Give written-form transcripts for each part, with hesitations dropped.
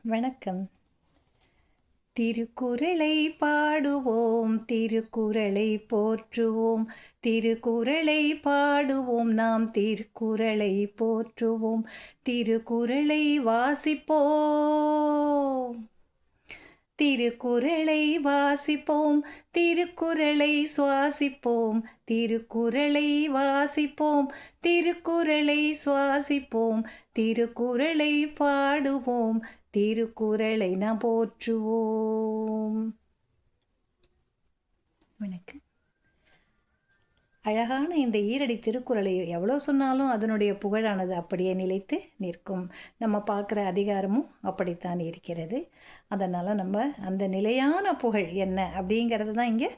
வணக்கம். திருக்குறளை பாடுவோம், திருக்குறளை போற்றுவோம், திருக்குறளை பாடுவோம், நாம் திருக்குறளை போற்றுவோம், திருக்குறளை வாசிப்போம், திருக்குறளை வாசிப்போம், திருக்குறளை சுவாசிப்போம், திருக்குறளை வாசிப்போம், திருக்குறளை சுவாசிப்போம், திருக்குறளை பாடுவோம், திருக்குறளை நாம் போற்றுவோம். வணக்கம். அழகான இந்த ஈரடி திருக்குறளை எவ்வளோ சொன்னாலும் அதனுடைய புகழானது அப்படியே நிலைத்து நிற்கும். நம்ம பார்க்குற அதிகாரமும் அப்படித்தான் இருக்கிறது. அதனால் நம்ம அந்த நிலையான புகழ் என்ன அப்படிங்கிறது தான் இங்கே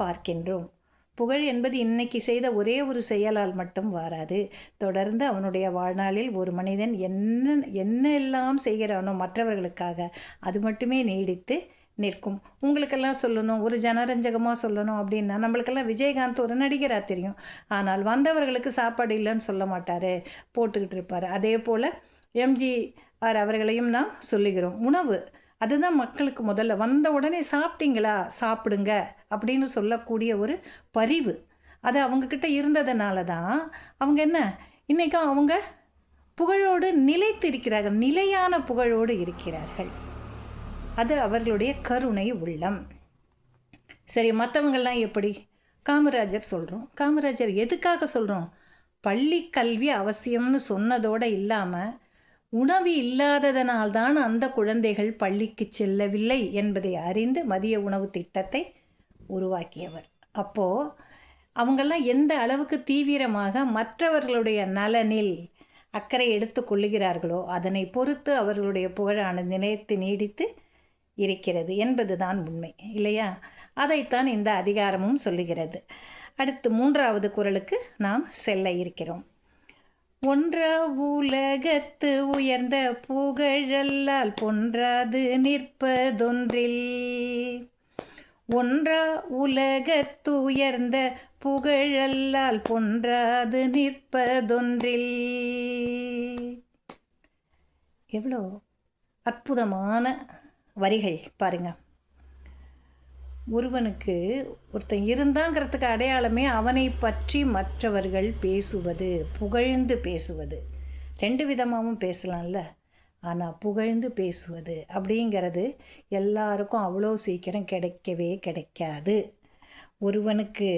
பார்க்கின்றோம். புகழ் என்பது இன்னைக்கு செய்த ஒரே ஒரு செயலால் மட்டும் வராது. தொடர்ந்து அவனுடைய வாழ்நாளில் ஒரு மனிதன் என்ன எல்லாம் செய்கிறானோ மற்றவர்களுக்காக அது மட்டுமே நீடித்து நிற்கும். உங்களுக்கெல்லாம் சொல்லணும், ஒரு ஜனரஞ்சகமாக சொல்லணும் அப்படின்னா நம்மளுக்கெல்லாம் விஜயகாந்த் ஒரு நடிகராக தெரியும். ஆனால் வந்தவர்களுக்கு சாப்பாடு இல்லைன்னு சொல்ல மாட்டார், போட்டுக்கிட்டு இருப்பார். அதே போல் எம்ஜிஆர் அவர்களையும் நாம் சொல்லுகிறோம். உணவு அதுதான் மக்களுக்கு முதல்ல வந்த உடனே சாப்பிட்டீங்களா, சாப்பிடுங்க அப்படின்னு சொல்லக்கூடிய ஒரு பரிவு அது அவங்கக்கிட்ட இருந்ததுனால தான் அவங்க என்ன இன்றைக்கும் அவங்க புகழோடு நிலைத்து இருக்கிறார்கள், நிலையான புகழோடு இருக்கிறார்கள். அது அவர்களுடைய கருணை உள்ளம். சரி, மற்றவங்கள்லாம் எப்படி? காமராஜர் சொல்கிறோம். காமராஜர் எதுக்காக சொல்கிறோம்? பள்ளி கல்வி அவசியம்னு சொன்னதோடு இல்லாமல் உணவு இல்லாததனால்தான் அந்த குழந்தைகள் பள்ளிக்கு செல்லவில்லை என்பதை அறிந்து மதிய உணவு திட்டத்தை உருவாக்கியவர். அப்போது அவங்கெல்லாம் எந்த அளவுக்கு தீவிரமாக மற்றவர்களுடைய நலனில் அக்கறை எடுத்து கொள்ளுகிறார்களோ அதனை பொறுத்து அவர்களுடைய புகழானது நிலைத்து நீடித்து இருக்கிறது என்பதுதான் உண்மை, இல்லையா? அதைத்தான் இந்த அதிகாரமும் சொல்லுகிறது. அடுத்து 3வது குறளுக்கு நாம் செல்ல இருக்கிறோம். ஒன்றா உலகத்து உயர்ந்த புகழல்லால் பொன்றாது நிற்பதொன்றில், ஒன்றா உலகத்து உயர்ந்த புகழல்லால் பொன்றாது நிற்பதொன்றில். எவ்வளோ அற்புதமான வரிகள் பாருங்க. ஒருவனுக்கு ஒருத்தன் இருந்தாங்கிறதுக்கு அடையாளமே அவனை பற்றி மற்றவர்கள் பேசுவது, புகழ்ந்து பேசுவது. 2 விதமாகவும் பேசலாம்ல, ஆனால் புகழ்ந்து பேசுவது அப்படிங்கிறது எல்லாருக்கும் அவ்வளோ சீக்கிரம் கிடைக்கவே கிடைக்காது. ஒருவனுக்கு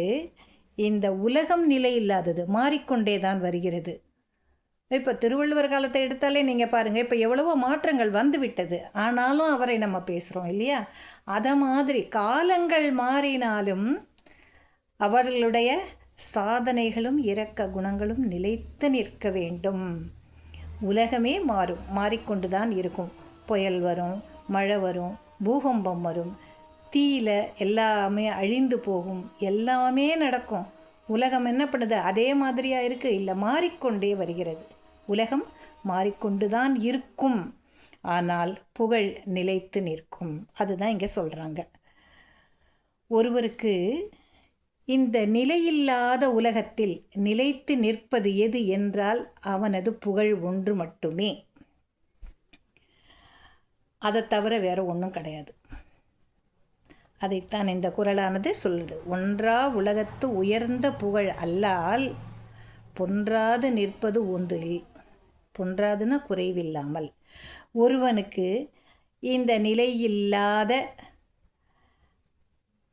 இந்த உலகம் நிலை இல்லாதது, மாறிக்கொண்டே தான் வருகிறது. இப்போ திருவள்ளுவர் காலத்தை எடுத்தாலே நீங்கள் பாருங்கள், இப்போ எவ்வளவோ மாற்றங்கள் வந்து விட்டது. ஆனாலும் அவரை நம்ம பேசுகிறோம் இல்லையா? அதை மாதிரி காலங்கள் மாறினாலும் அவர்களுடைய சாதனைகளும் இரக்க குணங்களும் நிலைத்து நிற்க வேண்டும். உலகமே மாறும், மாறிக்கொண்டு தான் இருக்கும். புயல் வரும், மழை வரும், பூகம்பம் வரும், தீயில எல்லாமே அழிந்து போகும், எல்லாமே நடக்கும். உலகம் என்ன பண்ணுது? அதே மாதிரியாக இருக்குது? இல்லை, மாறிக்கொண்டே வருகிறது. உலகம் மாறிக்கொண்டு தான் இருக்கும், ஆனால் புகழ் நிலைத்து நிற்கும். அதுதான் இங்கே சொல்கிறாங்க. ஒருவருக்கு இந்த நிலையில்லாத உலகத்தில் நிலைத்து நிற்பது எது என்றால் அவனது புகழ் ஒன்று மட்டுமே. அதை தவிர வேற ஒன்றும் கிடையாது. அதைத்தான் இந்த குறளானது சொல்லுது. ஒன்றா உலகத்து உயர்ந்த புகழ் அல்லால் பொன்றாது நிற்பது ஒன்றில், பொன்றாதுன்னா குறைவில்லாமல். ஒருவனுக்கு இந்த நிலையில்லாத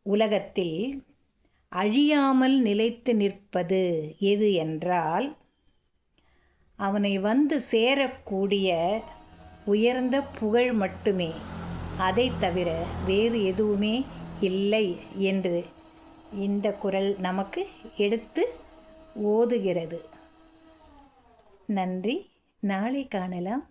உலகத்தில் அழியாமல் நிலைத்து நிற்பது எது என்றால் அவனை வந்து சேரக்கூடிய உயர்ந்த புகழ் மட்டுமே. அதை தவிர வேறு எதுவுமே இல்லை என்று இந்த குறள் நமக்கு எடுத்து ஓதுகிறது. நன்றி. நாளை காணலாம்.